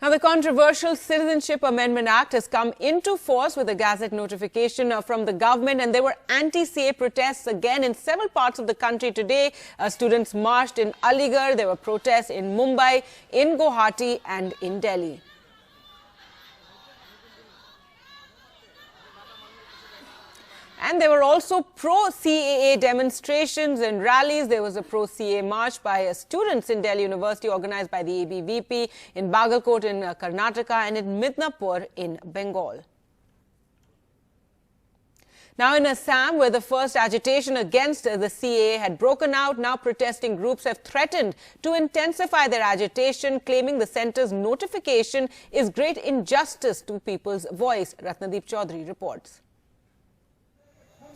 Now, the controversial Citizenship Amendment Act has come into force with a Gazette notification from the government, and there were anti-CA protests again in several parts of the country today. Students marched in Aligarh, there were protests in Mumbai, in Guwahati and in Delhi. And there were also pro-CAA demonstrations and rallies. There was a pro-CAA march by students in Delhi University organized by the ABVP, in Bagalkot in Karnataka and in Midnapur in Bengal. Now in Assam, where the first agitation against the CAA had broken out, now protesting groups have threatened to intensify their agitation, claiming the centre's notification is great injustice to people's voice. Ratnadeep Chaudhary reports.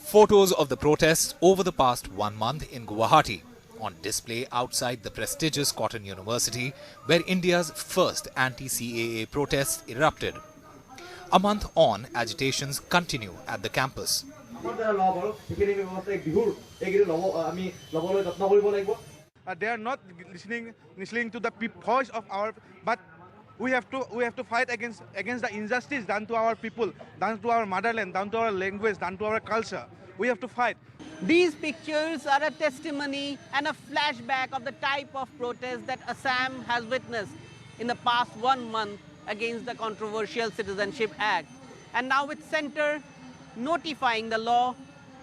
Photos of the protests over the past 1 month in Guwahati on display outside the prestigious Cotton University, where India's first anti-CAA protests erupted. A month on, agitations continue at the campus. They are not listening to the voice of our, but we have to fight against the injustice done to our people, done to our motherland, done to our language, done to our culture. We have to fight. These pictures are a testimony and a flashback of the type of protest that Assam has witnessed in the past 1 month against the controversial Citizenship Act. And now with centre notifying the law,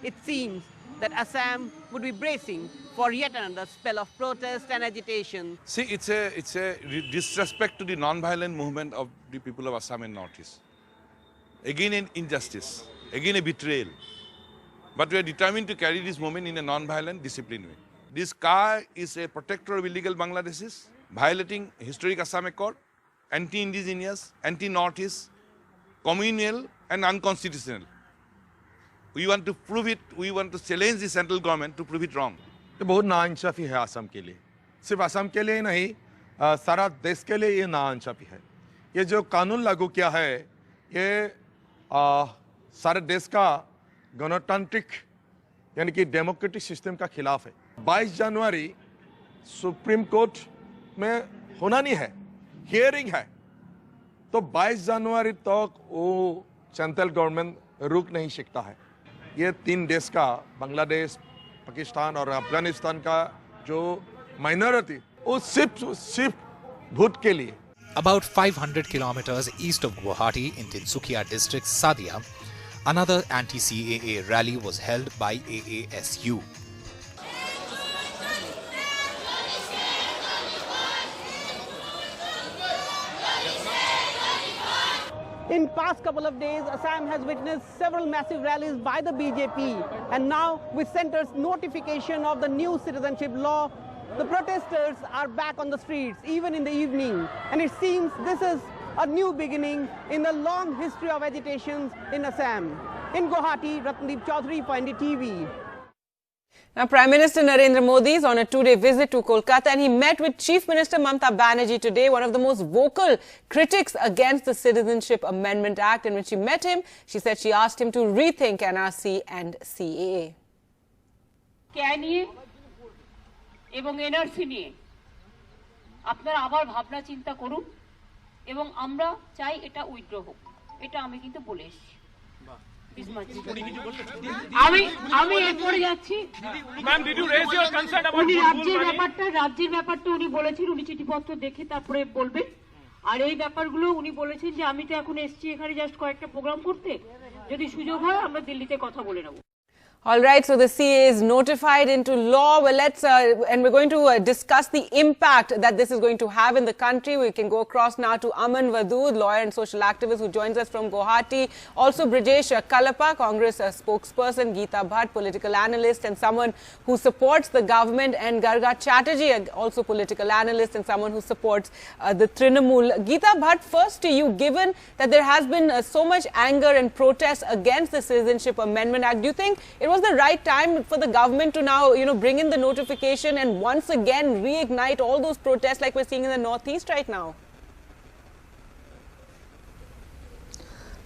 it seems that Assam would be bracing for yet another spell of protest and agitation. See, it's a disrespect to the non-violent movement of the people of Assam and Northeast. Again an injustice, again a betrayal. But we are determined to carry this movement in a non-violent, disciplined way. This car is a protector of illegal Bangladeshis, violating historic Assam Accord, anti-indigenous, anti-Northeast, communal and unconstitutional. We want to prove it, we want to challenge the central government to prove it wrong. ये बहुत नाइंसाफी है असम के लिए, सिर्फ असम के लिए ही नहीं, सारा देश के लिए ये नाइंसाफी है। ये जो कानून लागू किया है, ये सारे देश का गणतांत्रिक यानी कि डेमोक्रेटिक सिस्टम का खिलाफ है। 22 जनवरी सुप्रीम कोर्ट में होना नहीं है, हियरिंग है, तो 22 जनवरी तक वो सेंट्रल गवर्नमेंट रुक नहीं सकता है। ये 3 देश का, बांग्लादेश, पाकिस्तान और अफगानिस्तान का जो माइनॉरिटी, वो सिर्फ वोट के लिए। About 500 kilometers east of Guwahati in Tinsukia district, Sadia, another anti-CAA rally was held by AASU. In past couple of days, Assam has witnessed several massive rallies by the BJP, and now with centre's notification of the new citizenship law, the protesters are back on the streets even in the evening, and it seems this is a new beginning in the long history of agitations in Assam. In Guwahati, Ratnadeep Chaudhary for NDTV. Now, Prime Minister Narendra Modi is on a 2-day visit to Kolkata, and he met with Chief Minister Mamata Banerjee today, one of the most vocal critics against the Citizenship Amendment Act. And when she met him, she said she asked him to rethink NRC and CAA. এবং NRC নিয়ে আপনারা আবার ভাবনা চিন্তা করুন এবং আমরা চাই এটা উইথড্র হোক, এটা আমি কিন্তু বলে এসেছি। আমি এরপরে যাচ্ছি। Ma'am, did you raise your concern about রাজ্যের ব্যাপারটা উনি বলেছেন, উনি চিঠিপত্র দেখে তারপরে বলবেন। আর এই ব্যাপারগুলো উনি বলেছেন যে আমি তো এখন এসেছি এখানে জাস্ট কয়েকটা প্রোগ্রাম করতে, যদি সুযোগ হয় আমরা দিল্লিতে কথা বলে নেব। All right, so the CAA is notified into law. Well, and we're going to discuss the impact that this is going to have in the country. We can go across now to Aman Vadood, lawyer and social activist who joins us from Guwahati. Also, Brijesh Kalapa, Congress spokesperson, Geeta Bhatt, political analyst and someone who supports the government, and Garga Chatterjee, also political analyst and someone who supports the Trinamool. Geeta Bhatt, first to you, given that there has been so much anger and protest against the Citizenship Amendment Act, do you think it was the right time for the government to now, bring in the notification and once again reignite all those protests like we're seeing in the Northeast right now?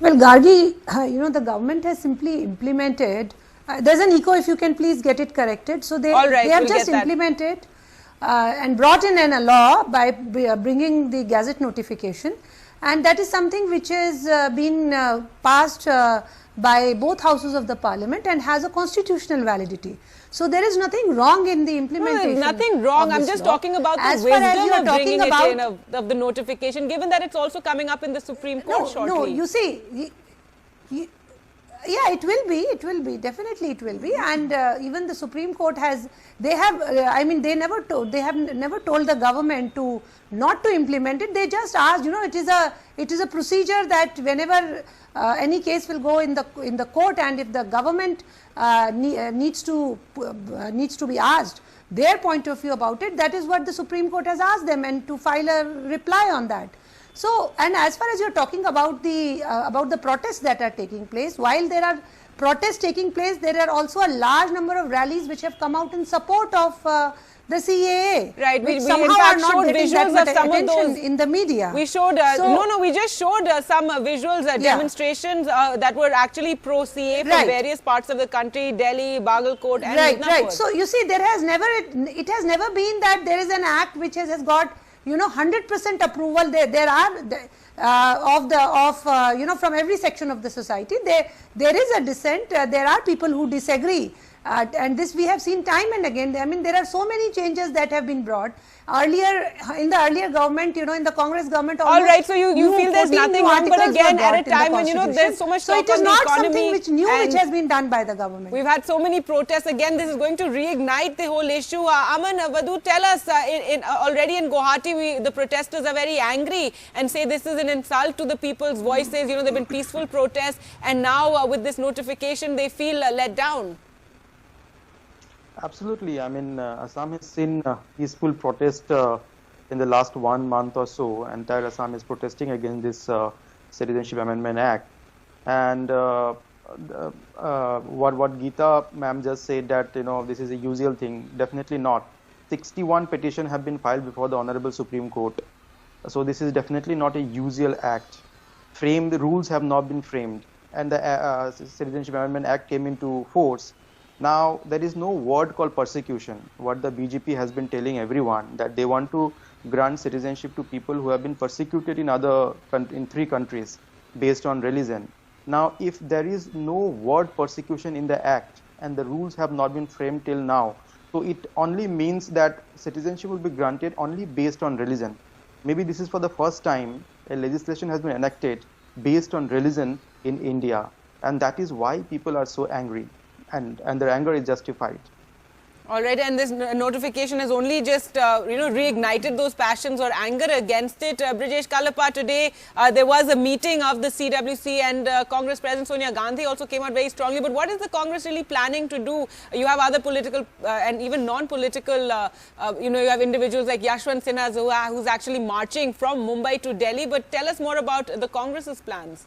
Well, Gargi, the government has simply implemented. There's an echo, if you can please get it corrected. So they have just implemented and brought in a law by bringing the gazette notification, and that is something which has been passed by both houses of the parliament and has a constitutional validity. So there is nothing wrong in the implementation. No, nothing wrong. I'm just talking about the wisdom of bringing it in of the notification, given that it's also coming up in the Supreme Court shortly. No, you see, yeah, it will be, definitely it will be, and even the Supreme Court has, they have, I mean, they have never told the government to not to implement it. They just asked, it is a procedure that whenever any case will go in the court, and if the government needs to be asked their point of view about it, that is what the Supreme Court has asked them, and to file a reply on that. So, and as far as you are talking about the protests that are taking place, while there are protests taking place, there are also a large number of rallies which have come out in support of the CAA. Right, we somehow in fact are not showed getting visuals that of some of those in the media. We showed, we just showed some visuals, demonstrations that were actually pro-CAA from various parts of the country, Delhi, Bagalkot and Midnapur. Right. So, you see, it has never been that there is an act which has got 100% approval. There are from every section of the society. There is a dissent. There are people who disagree, and this we have seen time and again. I mean, there are so many changes that have been brought earlier in the earlier government. In the Congress government. All right. So you feel there's nothing wrong, but again, at a time when there's so much talk on the economy, so it is not something which has been done by the government. We've had so many protests. Again, this is going to reignite the whole issue. Aman, Vadhu, tell us. Already in Guwahati, the protesters are very angry and say this is an insult to the people's voices. They've been peaceful protests, and now with this notification, they feel let down. Absolutely. I mean, Assam has seen peaceful protest in the last 1 month or so. Entire Assam is protesting against this Citizenship Amendment Act. And what Geeta ma'am just said, that this is a usual thing. Definitely not. 61 petitions have been filed before the Honorable Supreme Court. So this is definitely not a usual act. The rules have not been framed, and the Citizenship Amendment Act came into force. Now, there is no word called persecution. What the BJP has been telling everyone, that they want to grant citizenship to people who have been persecuted in 3 countries based on religion. Now, if there is no word persecution in the act and the rules have not been framed till now, so it only means that citizenship will be granted only based on religion. Maybe this is for the first time a legislation has been enacted based on religion in India, and that is why people are so angry. And their anger is justified. All right, and this notification has only just, reignited those passions or anger against it. Brijesh Kalapa, today there was a meeting of the CWC, and Congress President Sonia Gandhi also came out very strongly. But what is the Congress really planning to do? You have other political and even non-political, you have individuals like Yashwant Sinha who's actually marching from Mumbai to Delhi. But tell us more about the Congress's plans.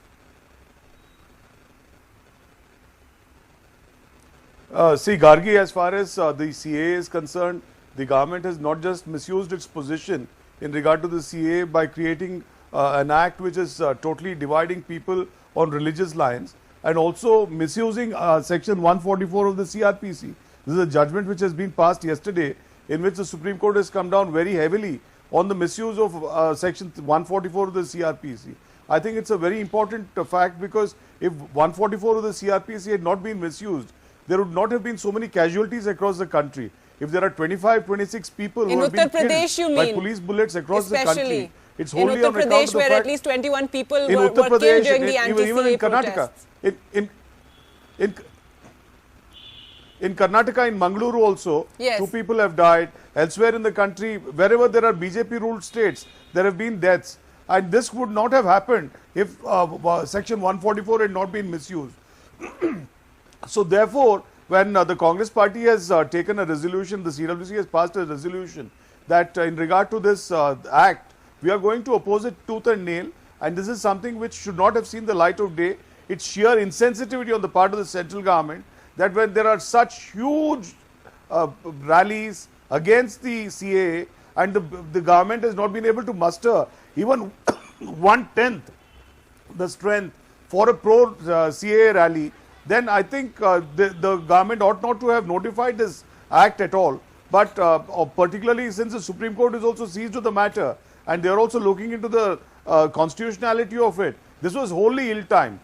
See, Gargi, as far as the CAA is concerned, the government has not just misused its position in regard to the CAA by creating an act which is totally dividing people on religious lines, and also misusing section 144 of the CRPC. This is a judgment which has been passed yesterday, in which the Supreme Court has come down very heavily on the misuse of section 144 of the CRPC. I think it's a very important fact, because if 144 of the CRPC had not been misused, there would not have been so many casualties across the country. If there are 25, 26 people who have been killed by police bullets across the country, it's wholly on account of the fact, where at least 21 people were killed during the anti-CAA protests. In Karnataka, in Mangaluru also, yes, 2 people have died. Elsewhere in the country, wherever there are BJP-ruled states, there have been deaths. And this would not have happened if section 144 had not been misused. So therefore, when the Congress party has taken a resolution, the CWC has passed a resolution that in regard to this act, we are going to oppose it tooth and nail, and this is something which should not have seen the light of day. It's sheer insensitivity on the part of the central government, that when there are such huge rallies against the CAA, and the government has not been able to muster even 1/10 the strength for a pro-CAA rally, then I think the government ought not to have notified this act at all. but particularly since the Supreme Court is also seized with the matter and they are also looking into the constitutionality of it, this was wholly ill-timed,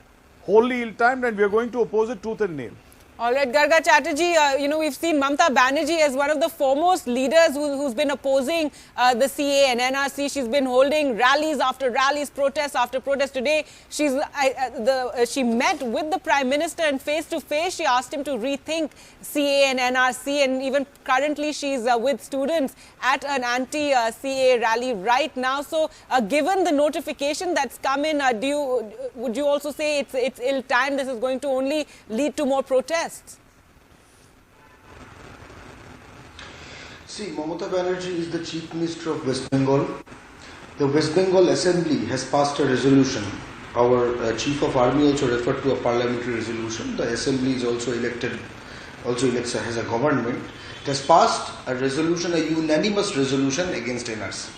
and we are going to oppose it tooth and nail. All right, Garga Chatterjee, we've seen Mamata Banerjee as one of the foremost leaders who's been opposing the CA and NRC. She's been holding rallies after rallies, protests after protests. Today, she met with the Prime Minister and face to face, she asked him to rethink CA and NRC, and even currently she's with students at an anti-CA rally right now. So, given the notification that's come in, would you also say it's ill-timed? This is going to only lead to more protests? See, Mamata Banerjee is the Chief Minister of West Bengal. The West Bengal Assembly has passed a resolution. Our Chief of Army also referred to a parliamentary resolution. The Assembly is also elected, has a government. It has passed a resolution, a unanimous resolution against NRC.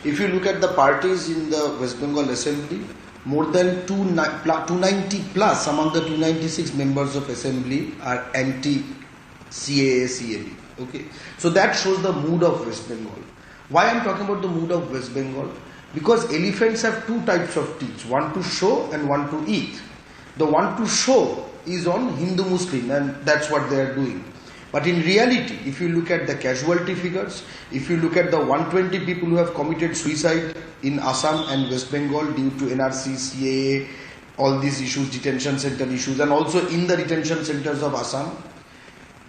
If you look at the parties in the West Bengal Assembly, more than 290 plus among the 296 members of Assembly are anti-CAA, CAB. Okay, so that shows the mood of West Bengal. Why I am talking about the mood of West Bengal? Because elephants have two types of teeth, one to show and one to eat. The one to show is on Hindu-Muslim, and that's what they are doing. But in reality, if you look at the casualty figures, if you look at the 120 people who have committed suicide in Assam and West Bengal due to NRC, CAA, all these issues, detention center issues, and also in the detention centers of Assam,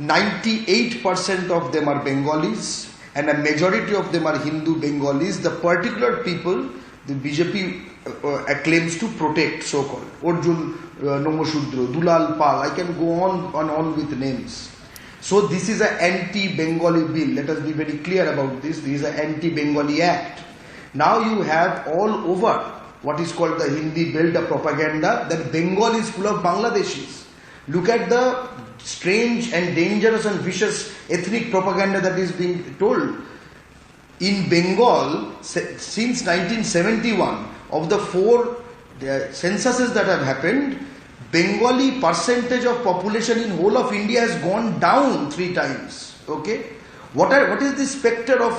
98% of them are Bengalis and a majority of them are Hindu Bengalis, the particular people the BJP claims to protect, so-called. Arjun Nomoshudro, Dulal Pal, I can go on with names. So this is an anti-Bengali bill. Let us be very clear about this. This is an anti-Bengali act. Now you have all over what is called the Hindi belt, the propaganda that Bengal is full of Bangladeshis. Look at the strange and dangerous and vicious ethnic propaganda that is being told. In Bengal, since 1971, of the 4 censuses that have happened, Bengali percentage of population in whole of India has gone down 3 times. Okay, what is the spectre of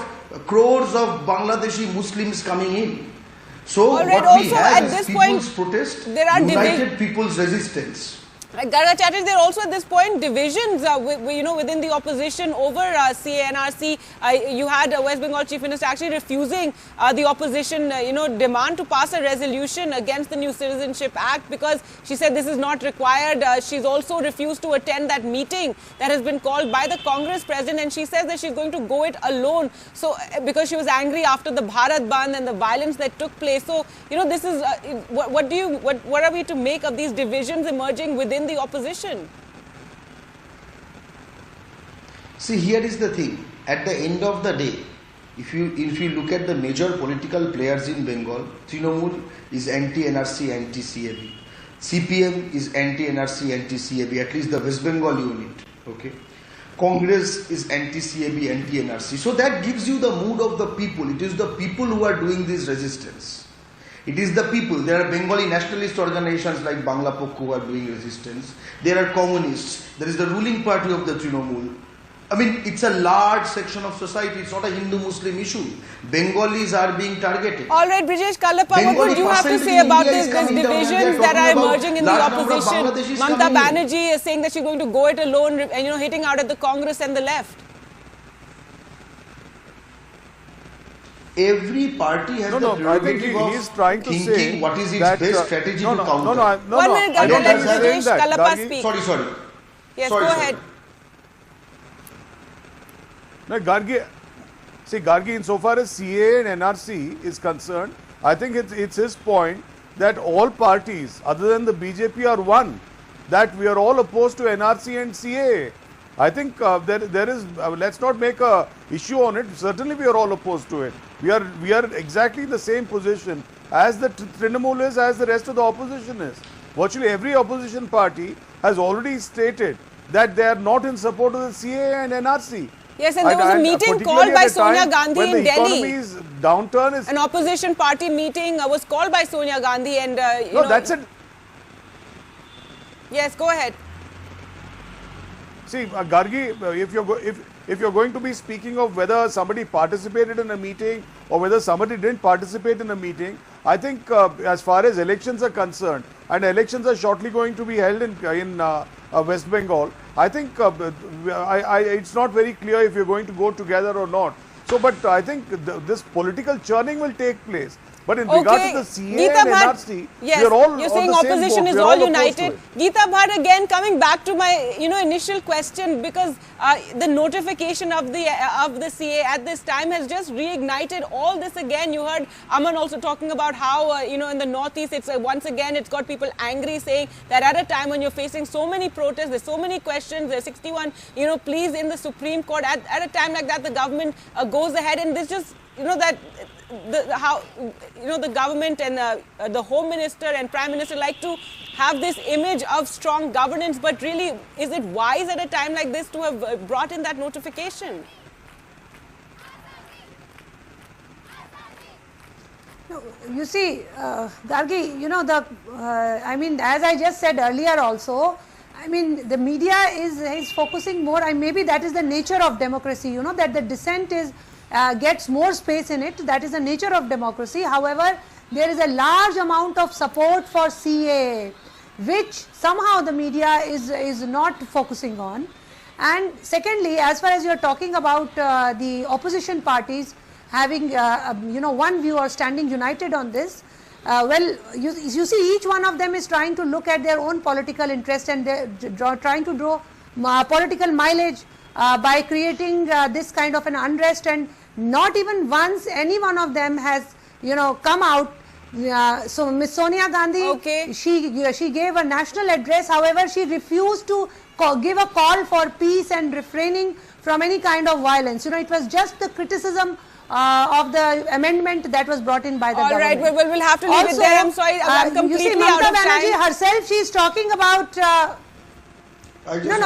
crores of Bangladeshi Muslims coming in? So what we have is people's protest, united people's resistance. Garga Chatterjee, there are also at this point divisions within the opposition over CANRC. You had West Bengal Chief Minister actually refusing the opposition demand to pass a resolution against the new Citizenship Act because she said this is not required. She's also refused to attend that meeting that has been called by the Congress president, and she says that she's going to go it alone. So because she was angry after the Bharat Bandh and the violence that took place. So this is what are we to make of these divisions emerging within the opposition? See, here is the thing. At the end of the day, if you look at the major political players in Bengal, Trinamool is anti-NRC, anti-CAB. CPM is anti-NRC, anti-CAB, at least the West Bengal unit. Okay. Congress is anti-CAB, anti-NRC. So that gives you the mood of the people. It is the people who are doing this resistance. It is the people. There are Bengali nationalist organizations like Bangla Pokho who are doing resistance. There are communists. There is the ruling party of the Trinamool. I mean, it's a large section of society. It's not a Hindu-Muslim issue. Bengalis are being targeted. All right, Brijesh Kallappa, what would you have to say about these divisions that are emerging in the opposition? Mamata Banerjee is saying that she's going to go it alone and hitting out at the Congress and the left. Every party has the prerogative of thinking what is its best strategy to counter. 1 minute, Gargi, let Brijesh Kallappa speak. Sorry. Yes, go ahead. No, Gargi, insofar as CA and NRC is concerned, I think it's his point that all parties other than the BJP are one, that we are all opposed to NRC and CA. I think there is, let's not make a issue on it. Certainly we are all opposed to it. We are exactly in the same position as the Trinamool is, as the rest of the opposition is. Virtually every opposition party has already stated that they are not in support of the CA and NRC. Yes, and there was a meeting called by Sonia Gandhi in Delhi. Downturn is an opposition party meeting was called by Sonia Gandhi, and no, that's it. Yes, go ahead. See, Gargi, if you're going to be speaking of whether somebody participated in a meeting or whether somebody didn't participate in a meeting, I think as far as elections are concerned, and elections are shortly going to be held in West Bengal, I think it's not very clear if you're going to go together or not. So, but I think this political churning will take place. But in regard to the CA and NRC, yes, we are all you're saying opposition is all united. Geeta Bhatt, again coming back to my initial question, because the notification of the CA at this time has just reignited all this again. You heard Aman also talking about how in the northeast it's once again it's got people angry, saying that at a time when you're facing so many protests, there's so many questions, there's 61 pleas in the Supreme Court, at a time like that the government goes ahead, and this just that the government and the Home Minister and Prime Minister like to have this image of strong governance, but really, is it wise at a time like this to have brought in that notification? No, you see, Gargi, I mean, as I just said earlier also, I mean, the media is focusing more, and maybe that is the nature of democracy, that the dissent gets more space in it. That is the nature of democracy. However, there is a large amount of support for CAA, which somehow the media is not focusing on. And secondly, as far as you are talking about the opposition parties having one view or standing united on this, well, you see, each one of them is trying to look at their own political interest, and they're trying to draw political mileage by creating this kind of an unrest, and not even once any one of them has come out. So Ms. Sonia Gandhi, she gave a national address. However, she refused to give a call for peace and refraining from any kind of violence. It was just the criticism of the amendment that was brought in by the government. All right, we'll have to leave it there. I'm sorry, I'm completely out of time. Mamata Banerjee herself, she's talking about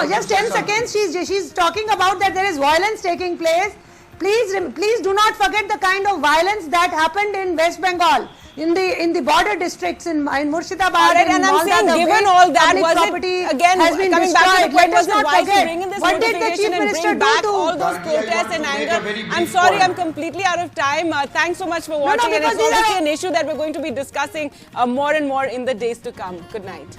just 10 seconds. She's talking about that there is violence taking place. Please do not forget the kind of violence that happened in West Bengal, in the border districts in Murshidabad. All right, and I'm saying, given all that, was it again coming back to the point, was it wise to bring in this notification and bring back all those protests and anger? I'm sorry, I'm completely out of time. Thanks so much for watching, and it's obviously an issue that we're going to be discussing more and more in the days to come. Good night.